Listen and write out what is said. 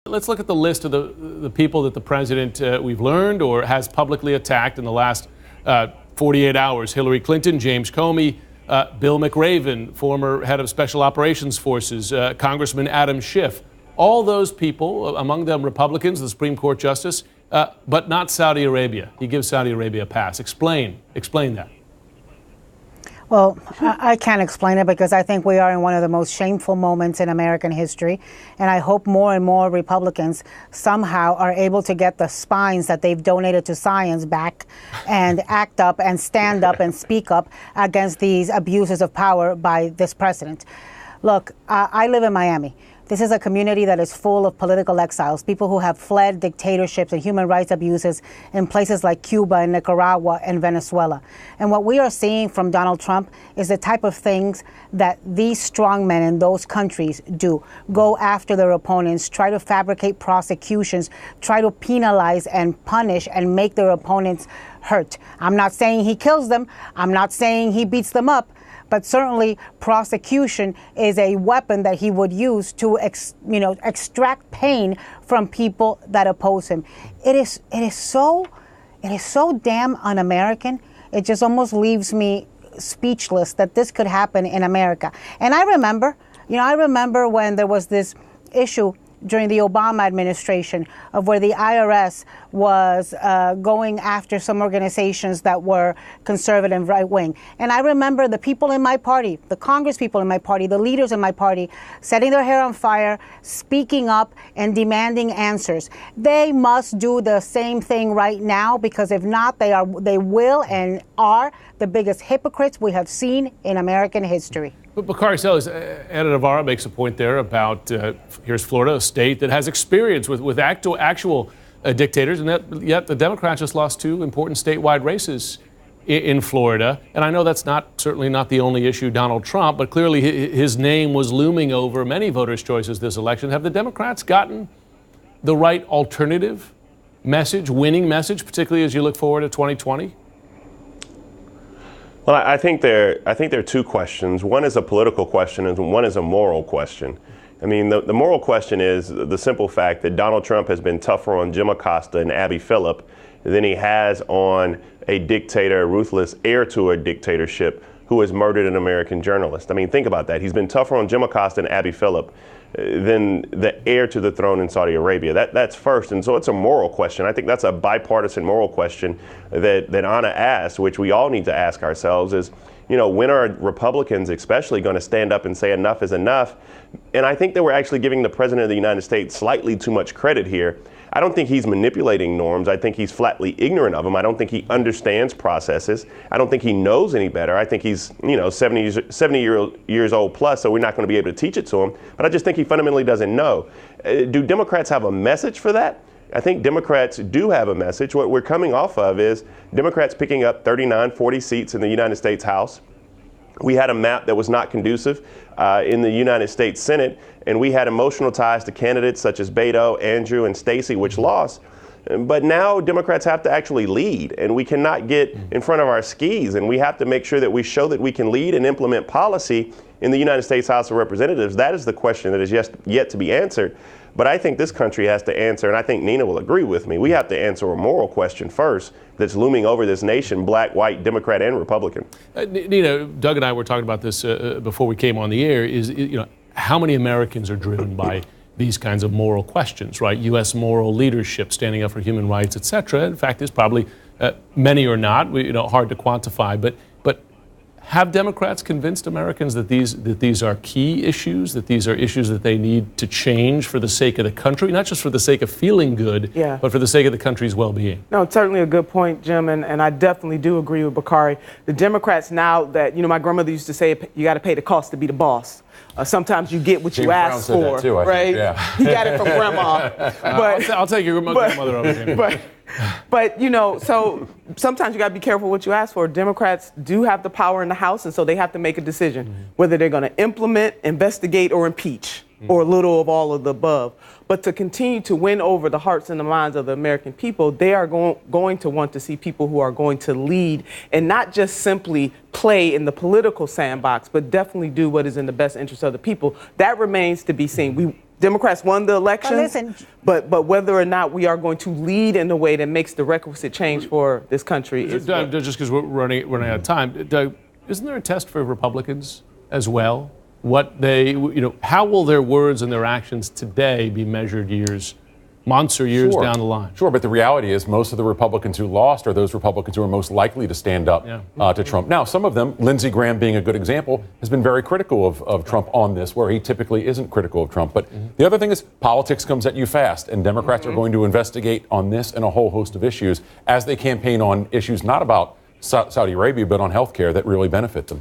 Let's look at the list of the people that the president, we've learned, or has publicly attacked in the last 48 hours. Hillary Clinton, James Comey, Bill McRaven, former head of Special Operations Forces, Congressman Adam Schiff. All those people, among them Republicans, the Supreme Court Justice, but not Saudi Arabia. He gives Saudi Arabia a pass. Explain that. Well, I can't explain it because I think we are in one of the most shameful moments in American history. And I hope more and more Republicans somehow are able to get the spines that they've donated to science back and act up and stand up and speak up against these abuses of power by this president. Look, I live in Miami. This is a community that is full of political exiles, people who have fled dictatorships and human rights abuses in places like Cuba and Nicaragua and Venezuela. And what we are seeing from Donald Trump is the type of things that these strongmen in those countries do. Go after their opponents, try to fabricate prosecutions, try to penalize and punish and make their opponents hurt. I'm not saying he kills them. I'm not saying he beats them up. But certainly prosecution is a weapon that he would use to extract pain from people that oppose him. It is so damn un-American. It just almost leaves me speechless that this could happen in America. And I remember when there was this issue during the Obama administration of where the IRS was going after some organizations that were conservative right-wing. And I remember the people in my party, the Congress people in my party, the leaders in my party, setting their hair on fire, speaking up and demanding answers. They must do the same thing right now, because if not, they will and are the biggest hypocrites we have seen in American history. But Bakari Sellers, Anna Navarro makes a point there about, here's Florida, a state that has experience with actual dictators, and yet the Democrats just lost two important statewide races in Florida. And I know that's certainly not the only issue Donald Trump, but clearly his name was looming over many voters' choices this election. Have the Democrats gotten the right alternative message, winning message, particularly as you look forward to 2020? Well, I think there are two questions. One is a political question and one is a moral question. I mean, the moral question is the simple fact that Donald Trump has been tougher on Jim Acosta and Abby Phillip than he has on a dictator, a ruthless heir to a dictatorship who has murdered an American journalist. I mean, think about that. He's been tougher on Jim Acosta and Abby Phillip than the heir to the throne in Saudi Arabia. That's first. And so it's a moral question. I think that's a bipartisan moral question that Anna asked, which we all need to ask ourselves is, when are Republicans especially going to stand up and say enough is enough? And I think that we're actually giving the president of the United States slightly too much credit here. I don't think he's manipulating norms. I think he's flatly ignorant of them. I don't think he understands processes. I don't think he knows any better. I think he's, 70 years old plus, so we're not going to be able to teach it to him. But I just think he fundamentally doesn't know. Do Democrats have a message for that? I think Democrats do have a message. What we're coming off of is Democrats picking up 39, 40 seats in the United States House. We had a map that was not conducive in the United States Senate, and we had emotional ties to candidates such as Beto, Andrew, and Stacey, which lost. But now Democrats have to actually lead, and we cannot get in front of our skis, and we have to make sure that we show that we can lead and implement policy in the United States House of Representatives. That is the question that is yet to be answered. But I think this country has to answer, and I think Nina will agree with me, we have to answer a moral question first that's looming over this nation, black, white, Democrat, and Republican. Nina, Doug and I were talking about this before we came on the air, is how many Americans are driven by these kinds of moral questions, right? U.S. moral leadership, standing up for human rights, et cetera. In fact, there's probably many or not, hard to quantify, but have Democrats convinced Americans that these are key issues, that these are issues that they need to change for the sake of the country, not just for the sake of feeling good, but for the sake of the country's well-being? No, it's certainly a good point, Jim, and I definitely do agree with Bakari. The Democrats now that, my grandmother used to say, you got to pay the cost to be the boss. Sometimes you get what you ask for, too, right? Yeah. He got it from grandma. But I'll take your grandmother over here. But so sometimes you got to be careful what you ask for. Democrats do have the power in the House, and so they have to make a decision whether they're going to implement, investigate, or impeach, or a little of all of the above. But to continue to win over the hearts and the minds of the American people, they are going to want to see people who are going to lead and not just simply play in the political sandbox, but definitely do what is in the best interest of the people. That remains to be seen. Democrats won the election, listen, but whether or not we are going to lead in a way that makes the requisite change for this country is Doug, just because we're running out of time, Doug, isn't there a test for Republicans as well? How will their words and their actions today be measured months or years down the line? Sure, but the reality is most of the Republicans who lost are those Republicans who are most likely to stand up to Trump. Now, some of them, Lindsey Graham being a good example, has been very critical of Trump on this, where he typically isn't critical of Trump. But the other thing is politics comes at you fast, and Democrats are going to investigate on this and a whole host of issues as they campaign on issues not about Saudi Arabia, but on health care that really benefit them.